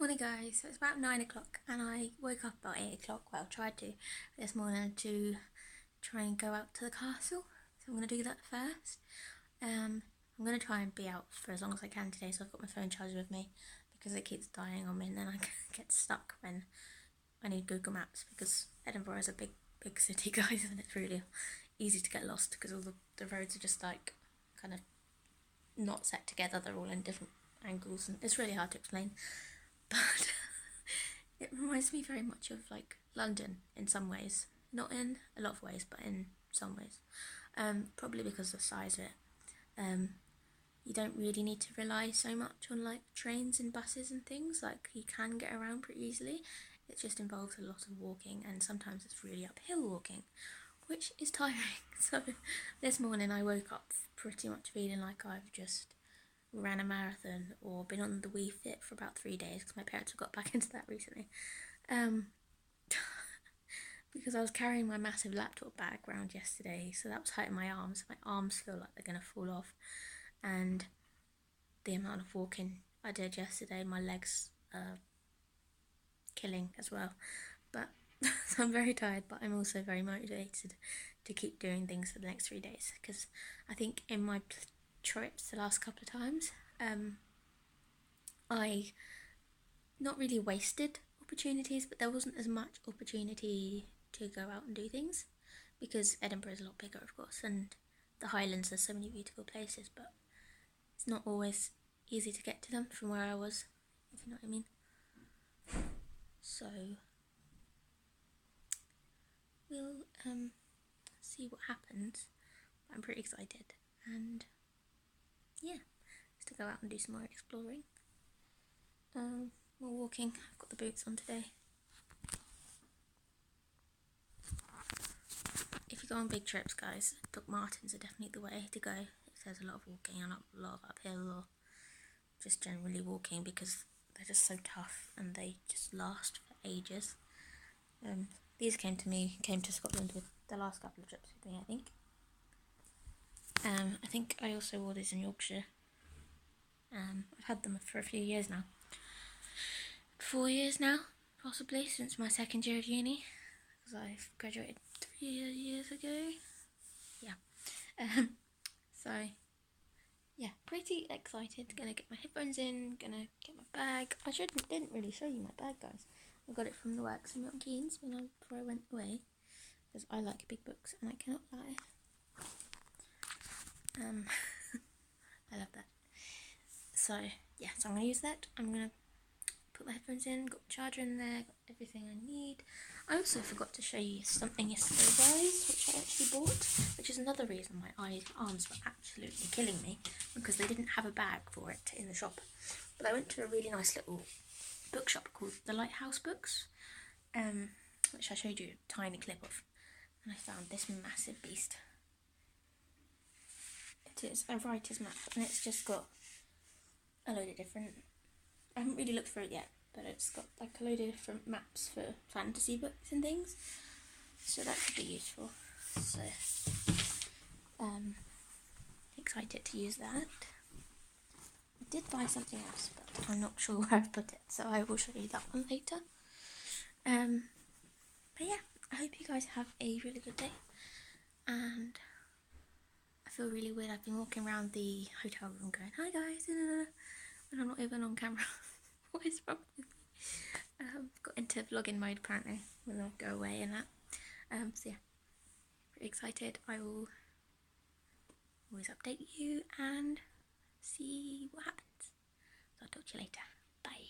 Morning guys, so it's about 9 o'clock and I woke up about 8 o'clock, well tried to this morning to try and go out to the castle, so I'm going to do that first. I'm going to try and be out for as long as I can today, so I've got my phone charger with me because it keeps dying on me and then I get stuck when I need Google Maps because Edinburgh is a big city guys and it's really easy to get lost because all the roads are just like kind of not set together, they're all in different angles and it's really hard to explain. But it reminds me very much of like London in some ways, not in a lot of ways, but in some ways. Probably because of the size of it. You don't really need to rely so much on like trains and buses and things. Like you can get around pretty easily. It just involves a lot of walking, and sometimes it's really uphill walking, which is tiring. So this morning I woke up pretty much feeling like I've just ran a marathon or been on the Wii Fit for about 3 days because my parents have got back into that recently. Because I was carrying my massive laptop bag around yesterday, so that was hurting my arms. My arms feel like they're going to fall off, and the amount of walking I did yesterday, my legs are killing as well. But so I'm very tired, but I'm also very motivated to keep doing things for the next 3 days because I think in my trips the last couple of times, I not really wasted opportunities, but there wasn't as much opportunity to go out and do things because Edinburgh is a lot bigger, of course, and the Highlands, there's so many beautiful places, but it's not always easy to get to them from where I was, if you know what I mean. So we'll see what happens, but I'm pretty excited, and yeah, just to go out and do some more exploring. More walking. I've got the boots on today. If you go on big trips, guys, Doc Martens are definitely the way to go. If there's a lot of walking and a lot of uphill or just generally walking, because they're just so tough and they just last for ages. These came to Scotland with the last couple of trips with me, I think. I think I also wore these in Yorkshire. I've had them for a few years now. 4 years now, possibly, since my second year of uni, because I graduated 3 years ago. Yeah. So, yeah, pretty excited. Gonna get my headphones in, gonna get my bag. Didn't really show you my bag, guys. I got it from the works in Milton Keynes before I went away, because I like big books and I cannot lie. I love that. So, yeah, so I'm gonna use that. I'm gonna put my headphones in, got the charger in there, got everything I need. I also forgot to show you something yesterday, guys, which I actually bought, which is another reason my arms were absolutely killing me, because they didn't have a bag for it in the shop. But I went to a really nice little bookshop called The Lighthouse Books, which I showed you a tiny clip of, and I found this massive beast. It is a writer's map, and it's just got a load of different, I haven't really looked through it yet, but it's got like a load of different maps for fantasy books and things, so that could be useful. So, excited to use that. I did buy something else, but I'm not sure where I've put it, so I will show you that one later. But yeah, I hope you guys have a really good day, and I feel really weird. I've been walking around the hotel room going, "Hi guys," when I'm not even on camera. What is wrong with me? Got into vlogging mode apparently when I go away and that. So yeah, pretty excited. I will always update you and see what happens. So I'll talk to you later. Bye.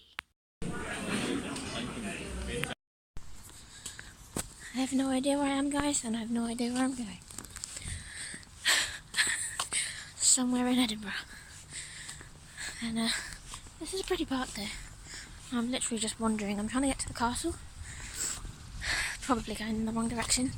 I have no idea where I am, guys, and I have no idea where I'm going. Somewhere in Edinburgh. And this is a pretty park there. I'm literally just wandering. I'm trying to get to the castle. Probably going in the wrong direction.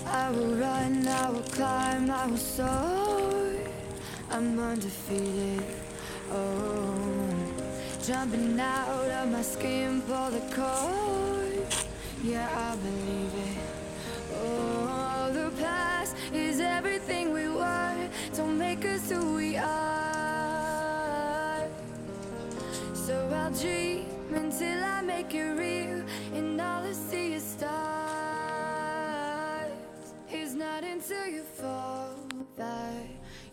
I will run, I will climb, I will soar. I'm undefeated. Oh, jumping out of my skin, pull the cord. Yeah, I believe it. Oh, the past is everything we were. Don't make us who we are. So I'll dream until I make it real, and all I see is stars. It's not until you fall that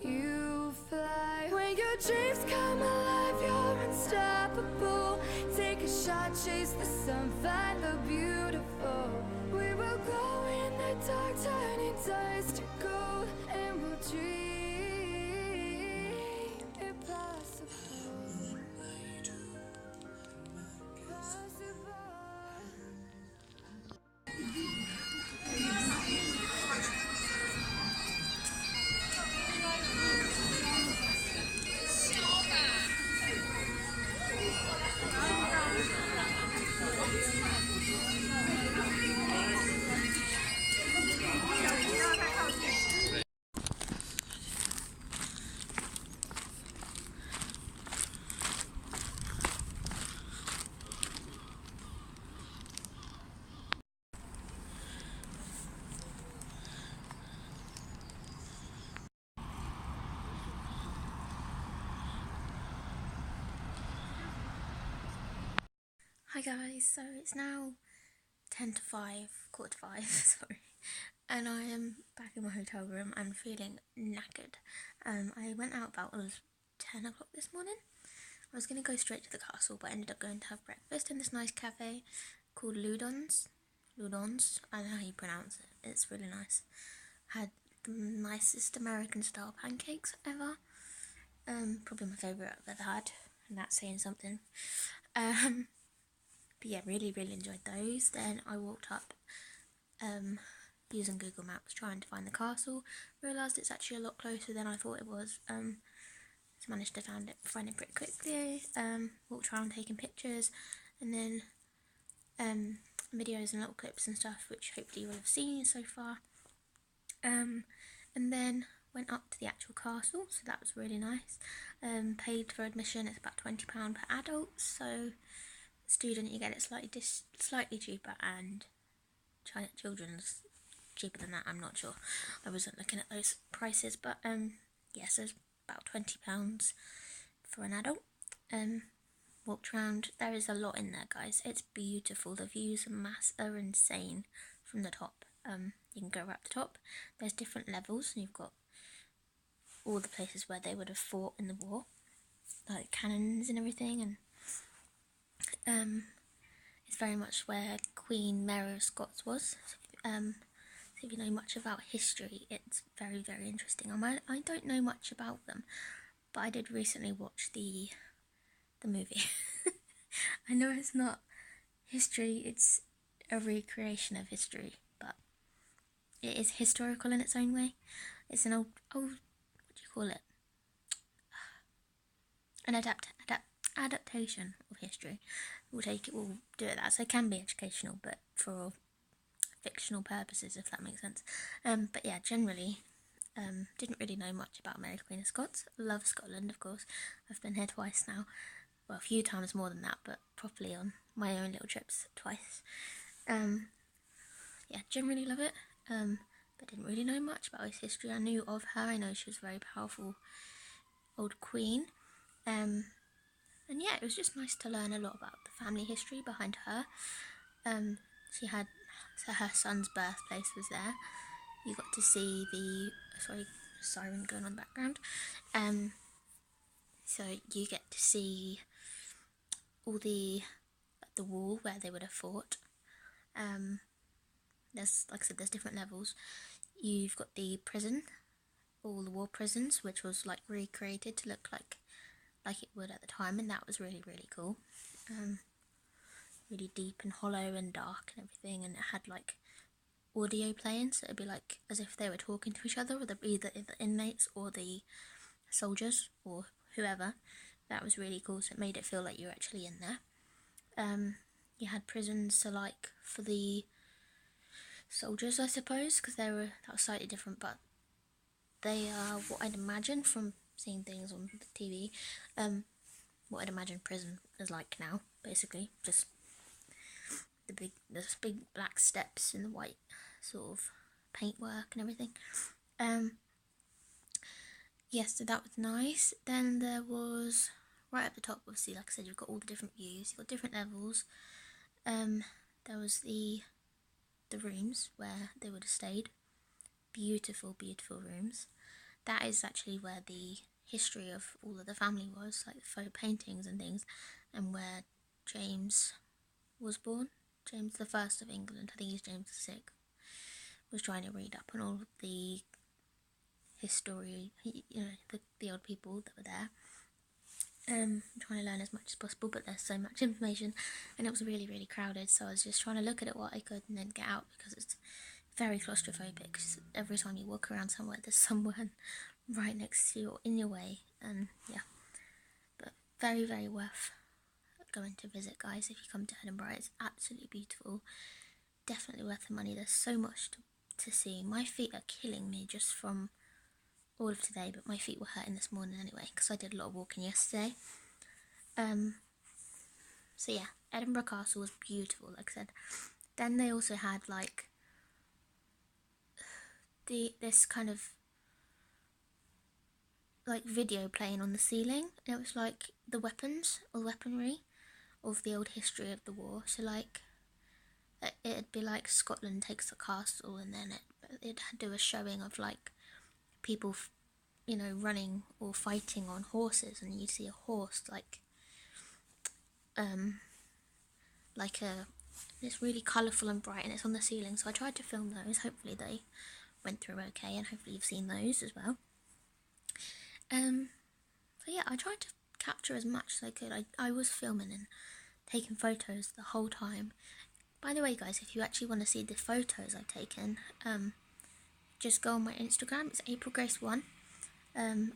you fly. When your dreams come alive, you're unstoppable. Take a shot, chase the sun, find the beautiful. We will glow in the dark, turning dust to gold, and we'll dream impossible. Hi guys, so it's now 10 to 5, quarter to 5, sorry, and I am back in my hotel room and feeling knackered. I went out about 10 o'clock this morning. I was going to go straight to the castle, but I ended up going to have breakfast in this nice cafe called Ludon's. Ludon's, I don't know how you pronounce it, it's really nice. Had the nicest American style pancakes ever. Probably my favourite I've ever had, and that's saying something. But yeah, really enjoyed those. Then I walked up using Google Maps trying to find the castle. Realised it's actually a lot closer than I thought it was. So managed to find it pretty quickly. Walked around taking pictures, and then videos and little clips and stuff, which hopefully you will have seen so far. And then went up to the actual castle, so that was really nice. Paid for admission, it's about £20 per adult, so student you get it slightly cheaper, and children's cheaper than that. I'm not sure, I wasn't looking at those prices, but yeah, so it's about £20 for an adult. Walked around, there is a lot in there guys, it's beautiful, the views are insane from the top. You can go right up the top, there's different levels, and you've got all the places where they would have fought in the war, like cannons and everything, and it's very much where Queen Mary of Scots was. So if you know much about history, it's very interesting. I don't know much about them, but I did recently watch the movie. I know it's not history, it's a recreation of history, but it is historical in its own way. It's an old what do you call it? An adaptation of history. we'll do it that. So it can be educational, but for fictional purposes, if that makes sense. But yeah, generally, didn't really know much about Mary Queen of Scots. Love Scotland, of course. I've been here twice now. Well, a few times more than that, but properly on my own little trips twice. Yeah, generally love it. But didn't really know much about his history. I knew of her. I know she was a very powerful old queen. And yeah, it was just nice to learn a lot about the family history behind her. So her son's birthplace was there. You got to see the siren going on in the background. So you get to see all the wall where they would have fought. There's, like I said, there's different levels. You've got the prison, all the war prisons, which was like recreated to look like it would at the time, and that was really, really cool. Really deep and hollow and dark and everything, and it had like audio playing, so it'd be like as if they were talking to each other, or either the inmates or the soldiers or whoever. That was really cool, so it made it feel like you were actually in there. You had prisons, so like for the soldiers, I suppose, because that was slightly different, but they are what I'd imagine from seeing things on the TV. What I'd imagine prison is like now, basically, just there's big black steps in the white sort of paintwork and everything. Yes, so that was nice. Then there was, right at the top, obviously, like I said, you've got all the different views, you've got different levels. There was the rooms where they would have stayed. Beautiful, beautiful rooms. That is actually where the history of all of the family was, like the photo paintings and things, and where James was born. James the First of England, I think he's James the Sixth, was trying to read up on all of the history, the old people that were there. Trying to learn as much as possible, but there's so much information, and it was really, really crowded, so I was just trying to look at it what I could and then get out, because it's very claustrophobic, because every time you walk around somewhere, there's someone right next to you or in your way, and yeah, but very, very worth going to visit, guys. If you come to Edinburgh, it's absolutely beautiful, definitely worth the money. There's so much to see. My feet are killing me just from all of today, but my feet were hurting this morning anyway, because I did a lot of walking yesterday. So yeah, Edinburgh Castle was beautiful, like I said. Then they also had like this kind of like video playing on the ceiling. It was like the weapons or weaponry of the old history of the war. So like it'd be like Scotland takes the castle, and then it'd do a showing of like people running or fighting on horses, and you'd see a horse it's really colourful and bright, and it's on the ceiling, so I tried to film those. Hopefully they went through okay, and hopefully you've seen those as well. So yeah, I tried to capture as much as I could. I was filming and taking photos the whole time. By the way, guys, if you actually want to see the photos I've taken, just go on my Instagram. It's AprilGrace1.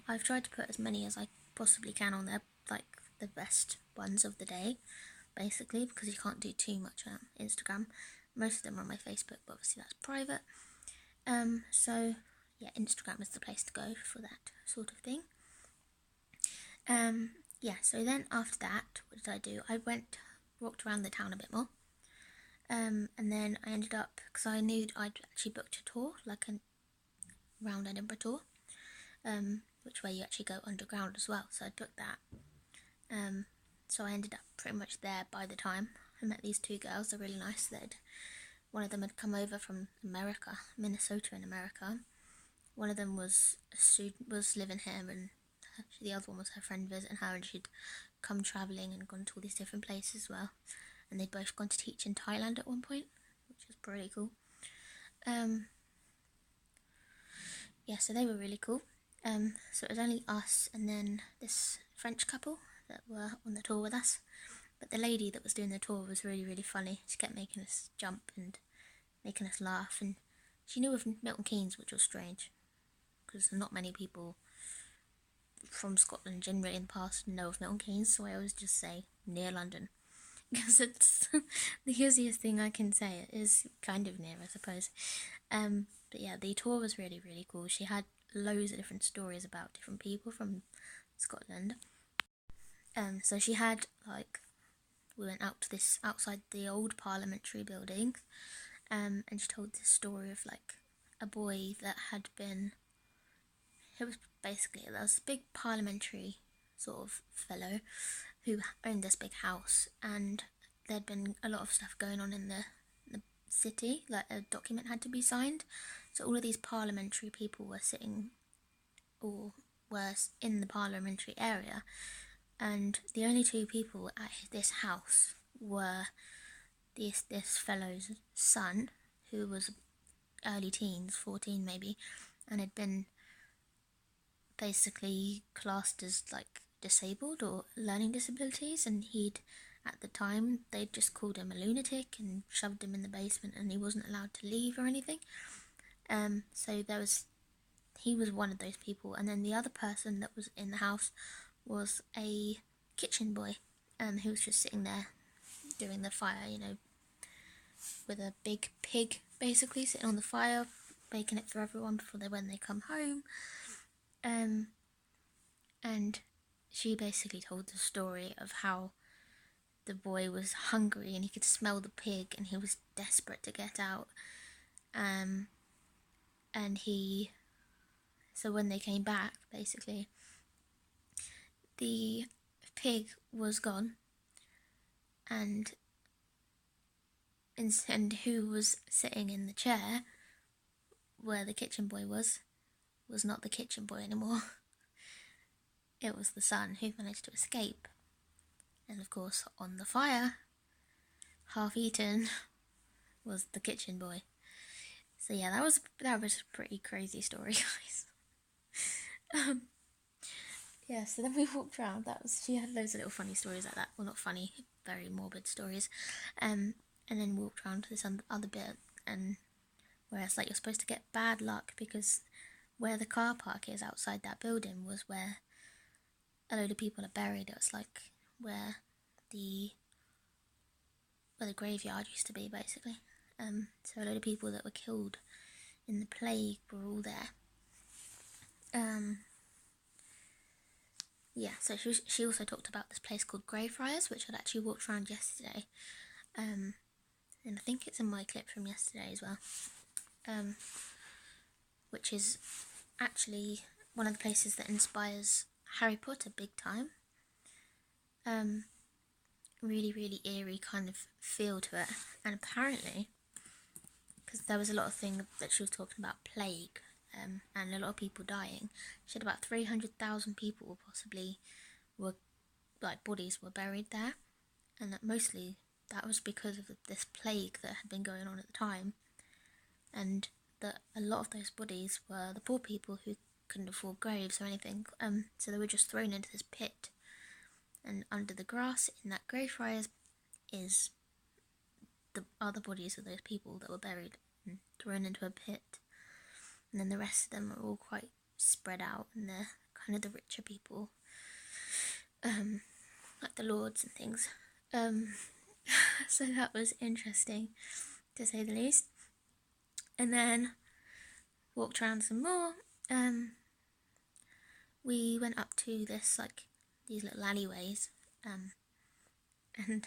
I've tried to put as many as I possibly can on there, like the best ones of the day, basically, because you can't do too much on Instagram. Most of them are on my Facebook, but obviously that's private. So yeah, Instagram is the place to go for that sort of thing. Yeah, so then after that, what did I do? I walked around the town a bit more. And then I ended up, because I knew I'd actually booked a tour, like a round Edinburgh tour, which way you actually go underground as well, so I booked that. So I ended up pretty much there by the time I met these two girls. They're really nice. One of them had come over from America, Minnesota in America. One of them was a student, was living here, and the other one was her friend visiting her, and she'd come travelling and gone to all these different places as well. And they'd both gone to teach in Thailand at one point, which was pretty cool. Yeah, so they were really cool. So it was only us and then this French couple that were on the tour with us. But the lady that was doing the tour was really, really funny. She kept making us jump and making us laugh, and she knew of Milton Keynes, which was strange, because not many people from Scotland generally in the past know of Milton Keynes, so I always just say near London. because it's the easiest thing I can say. It is kind of near, I suppose. But yeah, the tour was really, really cool. She had loads of different stories about different people from Scotland. So she had, like, we went out to this, outside the old parliamentary building, and she told this story of, like, a boy that had been, it was basically, there was a big parliamentary sort of fellow who owned this big house, and there'd been a lot of stuff going on in the city, like a document had to be signed, so all of these parliamentary people were sitting, or were in the parliamentary area, and the only two people at this house were this fellow's son, who was early teens, 14 maybe, and had been basically classed as, like, disabled or learning disabilities, and at the time they'd just called him a lunatic and shoved him in the basement, and he wasn't allowed to leave or anything. So he was one of those people, and then the other person that was in the house was a kitchen boy, who was just sitting there doing the fire, with a big pig basically sitting on the fire, baking it for everyone when they come home. And she basically told the story of how the boy was hungry and he could smell the pig and he was desperate to get out. So when they came back, basically, the pig was gone, and who was sitting in the chair where the kitchen boy was not the kitchen boy anymore. It was the son, who managed to escape. And of course, on the fire, half eaten, was the kitchen boy. So yeah, that was a pretty crazy story, guys. Yeah, so then we walked around. She had loads of little funny stories like that. Well, not funny, very morbid stories. And then walked around to this other bit, and whereas, like, you're supposed to get bad luck, because where the car park is outside that building was where a load of people are buried. It was like where the graveyard used to be, basically. So a load of people that were killed in the plague were all there. Yeah, so she also talked about this place called Greyfriars, which I'd actually walked around yesterday. And I think it's in my clip from yesterday as well. Which is actually one of the places that inspires Harry Potter big time. Really, really eerie kind of feel to it. And apparently, because there was a lot of things that she was talking about, plague, and a lot of people dying. She had about 300,000 people possibly bodies were buried there, and that mostly that was because of this plague that had been going on at the time, and that a lot of those bodies were the poor people who couldn't afford graves or anything, so they were just thrown into this pit, and under the grass in that Greyfriars is the other bodies of those people that were buried and thrown into a pit. And then the rest of them are all quite spread out, and they're kind of the richer people, like the lords and things. So that was interesting, to say the least. And then walked around some more. We went up to this, like, these little alleyways, and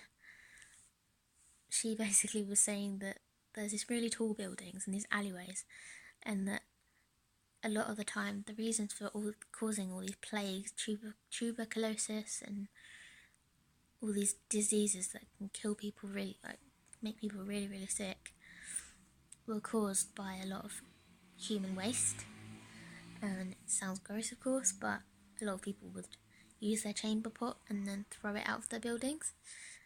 she basically was saying that there's these really tall buildings and these alleyways, and that a lot of the time the reasons for causing all these plagues, tuberculosis and all these diseases that can kill people, really, like, make people really, really sick, were caused by a lot of human waste. And it sounds gross, of course, but a lot of people would use their chamber pot and then throw it out of their buildings,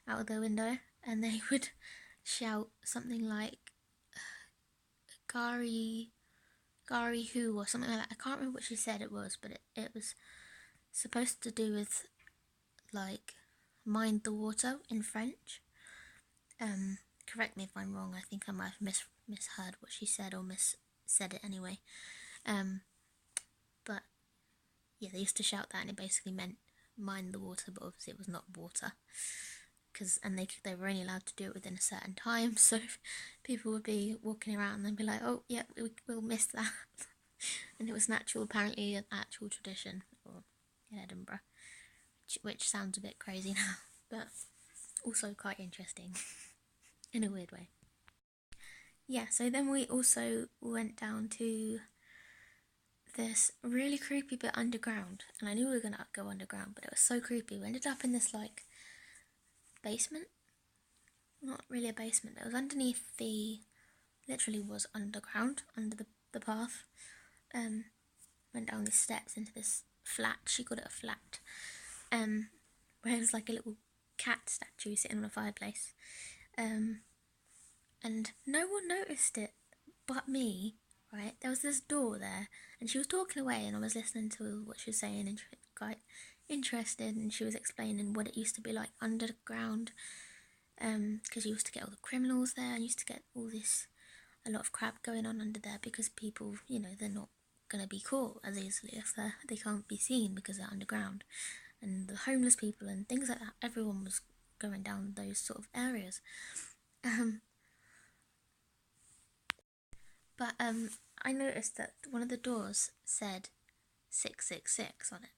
out of their window, and they would shout something like Gary who, or something like that. I can't remember what she said it was, but it was supposed to do with, like, mind the water in French. Correct me if I'm wrong. I think I might have misheard what she said, or said it anyway. But yeah, they used to shout that, and it basically meant mind the water, but obviously it was not water. they were only allowed to do it within a certain time, so people would be walking around and be like, oh yeah, we'll miss that. And it was apparently an actual tradition in Edinburgh, which sounds a bit crazy now, but also quite interesting in a weird way. Yeah, so then we also went down to this really creepy bit underground, and I knew we were gonna go underground, but it was so creepy. We ended up in this like basement, not really a basement, it was underneath literally was underground, under the path. Went down these steps into this flat, she called it a flat, where it was like a little cat statue sitting on a fireplace. And no one noticed it but me, right? There was this door there, and she was talking away, and I was listening to what she was saying, and she was quite interested, and she was explaining what it used to be like underground, because you used to get all the criminals there, and used to get a lot of crap going on under there, because people, they're not going to be caught as easily if they can't be seen because they're underground. And the homeless people and things like that, everyone was going down those sort of areas. But I noticed that one of the doors said 666 on it.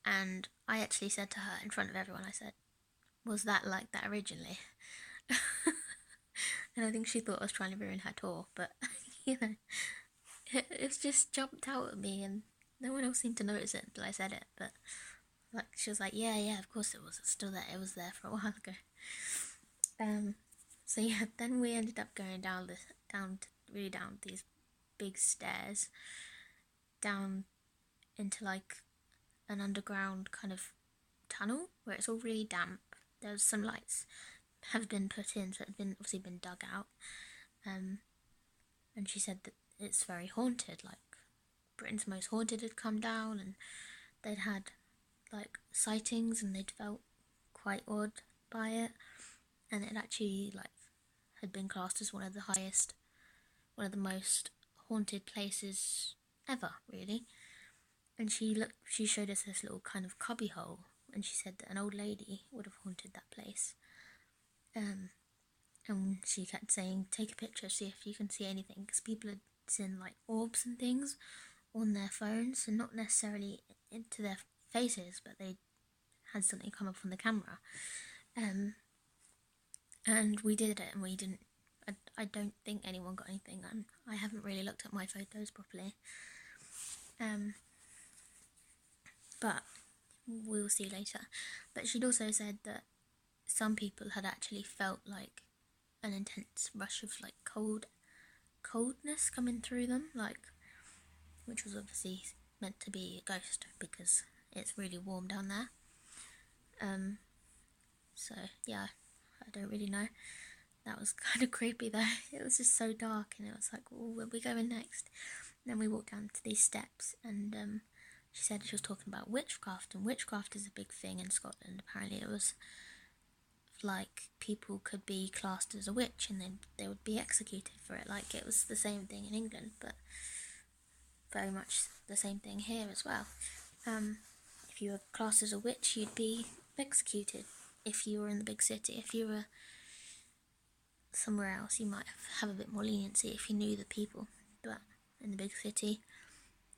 And I actually said to her in front of everyone, I said, was that like that originally? And I think she thought I was trying to ruin her tour, but it just jumped out at me, and no one else seemed to notice it until I said it. But like, she was like, yeah, of course it was. It's still there. It was there for a while ago. So yeah, then we ended up going down these big stairs, down into like an underground kind of tunnel where it's all really damp. There's some lights have been put in, so it's obviously been dug out. And she said that it's very haunted, like Britain's Most Haunted had come down, and they'd had like sightings, and they'd felt quite awed by it, and it actually like had been classed as one of the most haunted places ever, really. And she showed us this little kind of cubby hole, and she said that an old lady would have haunted that place. And she kept saying, take a picture, see if you can see anything, because people had seen like orbs and things on their phones, and not necessarily into their faces, but they had something come up on the camera. And we did it, and we didn't. I don't think anyone got anything. I haven't really looked at my photos properly. But we'll see later. But she'd also said that some people had actually felt like an intense rush of like coldness coming through them, like, which was obviously meant to be a ghost because it's really warm down there. So yeah, I don't really know. That was kind of creepy though. It was just so dark, and it was like, well, where are we going next? And then we walked down to these steps, and she said she was talking about witchcraft, and witchcraft is a big thing in Scotland. Apparently it was like people could be classed as a witch, and then they would be executed for it. Like, it was the same thing in England, but very much the same thing here as well. If you were classed as a witch, you'd be executed. If you were in the big city, if you were somewhere else, you might have a bit more leniency if you knew the people, but in the big city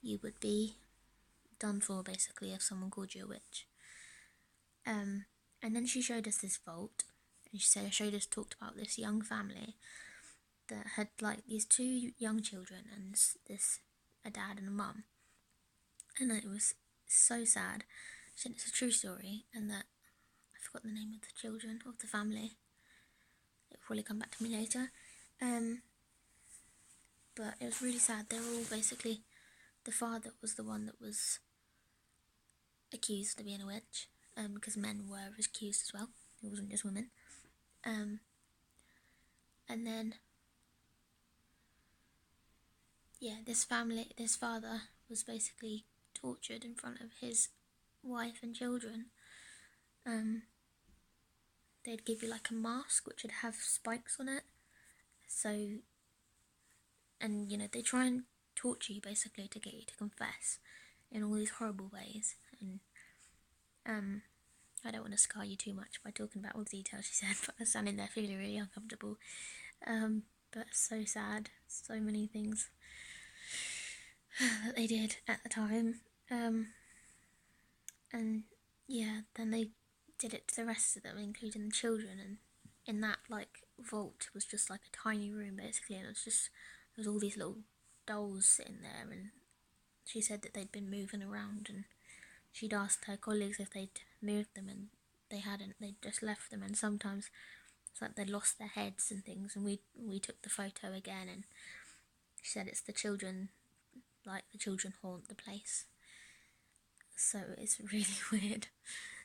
you would be done for basically if someone called you a witch. And then she showed us this vault, and talked about this young family that had like these two young children and a dad and a mum, and it was so sad. She said it's a true story, and that I forgot the name of the children of the family. It'll probably come back to me later. But it was really sad. They were all basically, the father was the one that was accused of being a witch, because men were accused as well. It wasn't just women. And then, yeah, this father was basically tortured in front of his wife and children. They'd give you like a mask which would have spikes on it. So, and they try and torture you basically to get you to confess in all these horrible ways. And I don't want to scar you too much by talking about all the details she said, but I was standing there feeling really uncomfortable. But so sad, so many things that they did at the time. And yeah, then they did it to the rest of them, including the children, and in that like vault was just like a tiny room basically, and there was all these little dolls sitting there, and she said that they'd been moving around, and she'd asked her colleagues if they'd moved them, and they hadn't. They'd just left them, and sometimes it's like they'd lost their heads and things, and we took the photo again, and she said it's the children, like the children haunt the place. So it's really weird,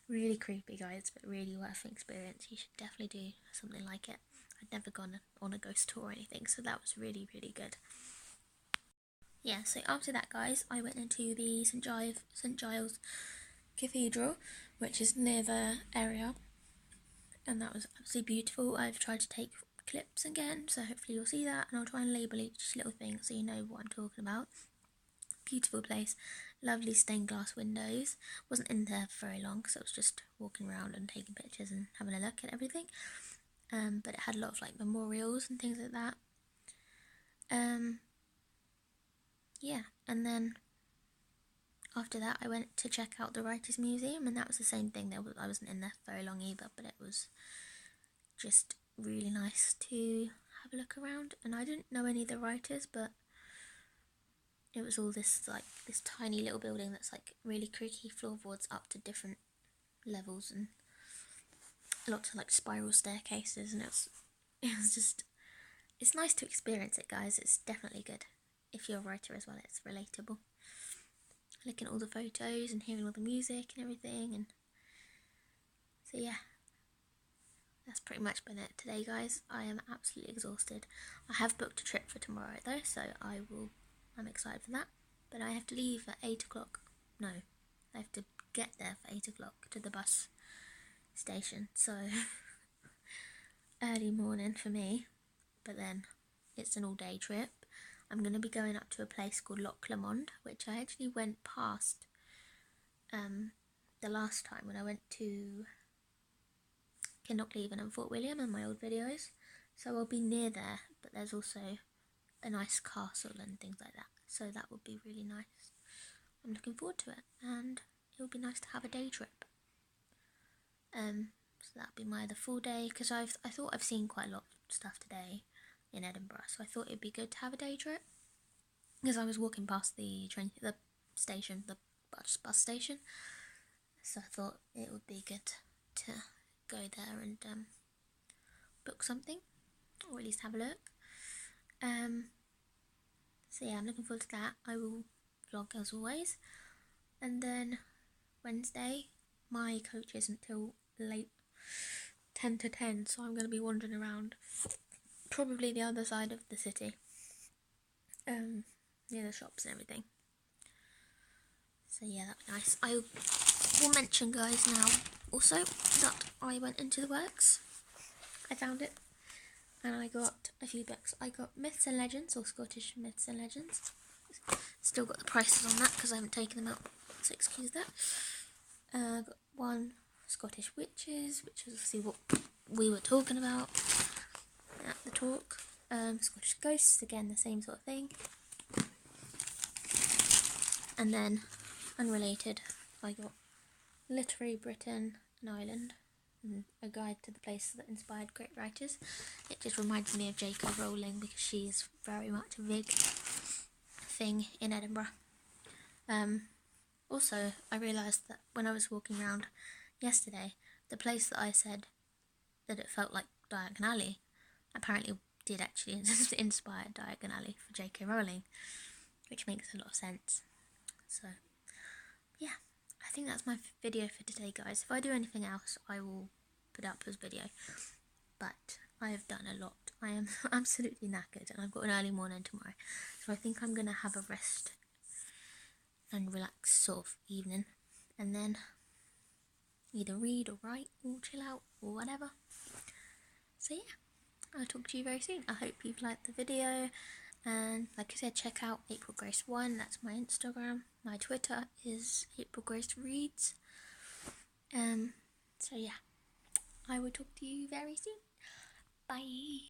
really creepy, guys, but really worth an experience. You should definitely do something like it. I'd never gone on a ghost tour or anything, so that was really, really good. Yeah, so after that, guys, I went into the St Giles Cathedral, which is near the area, and that was absolutely beautiful. I've tried to take clips again, so hopefully you'll see that, and I'll try and label each little thing so you know what I'm talking about. Beautiful place, lovely stained glass windows. Wasn't in there for very long because I was just walking around and taking pictures and having a look at everything. But it had a lot of like memorials and things like that. Yeah, and then after that I went to check out the Writers' Museum, and that was the same thing. I wasn't in there for very long either, but it was just really nice to have a look around. And I didn't know any of the writers, but it was all this tiny little building that's like really creaky floorboards up to different levels, and lots of like spiral staircases, and it's nice to experience it, guys. It's definitely good. If you're a writer as well, it's relatable. Looking at all the photos and hearing all the music and everything, and so yeah, that's pretty much been it today, guys. I am absolutely exhausted. I have booked a trip for tomorrow though, so I'm excited for that, but I have to leave at 8 o'clock. No, I have to get there for 8 o'clock to the bus station, so early morning for me, but then it's an all-day trip. I'm going to be going up to a place called Loch Lomond, which I actually went past the last time when I went to Kinlochleven and Fort William in my old videos, so I'll be near there, but there's also a nice castle and things like that, so that would be really nice. I'm looking forward to it, and it would be nice to have a day trip. So that'll be my other full day, because I thought I've seen quite a lot of stuff today in Edinburgh, so I thought it'd be good to have a day trip, because I was walking past the bus station, so I thought it would be good to go there and book something, or at least have a look. So yeah, I'm looking forward to that. I will vlog as always, and then Wednesday my coach isn't till late 10 to 10, so I'm going to be wandering around probably the other side of the city, near the shops and everything. So yeah, that'd be nice. I will mention, guys, now also that I went into the works. I found it, and I got a few books. I got Myths and Legends, or Scottish Myths and Legends. Still got the prices on that because I haven't taken them out, so excuse that. I got one Scottish Witches, which is obviously what we were talking about at the talk. Scottish Ghosts, again the same sort of thing. And then, unrelated, I got Literary Britain and Ireland, and a guide to the places that inspired great writers. It just reminds me of J.K. Rowling, because she is very much a big thing in Edinburgh. Also, I realised that when I was walking around yesterday, the place that I said that it felt like Diagon Alley apparently did actually inspire Diagon Alley for J.K. Rowling, which makes a lot of sense. So, yeah, I think that's my video for today, guys. If I do anything else, I will put up as video, but I have done a lot. I am absolutely knackered, and I've got an early morning tomorrow, so I think I'm going to have a rest and relax sort of evening, and then either read or write or chill out or whatever. So yeah, I'll talk to you very soon. I hope you've liked the video, and like I said, check out April Grace 1, that's my Instagram. My Twitter is April Grace Reads. So yeah, I will talk to you very soon. Bye.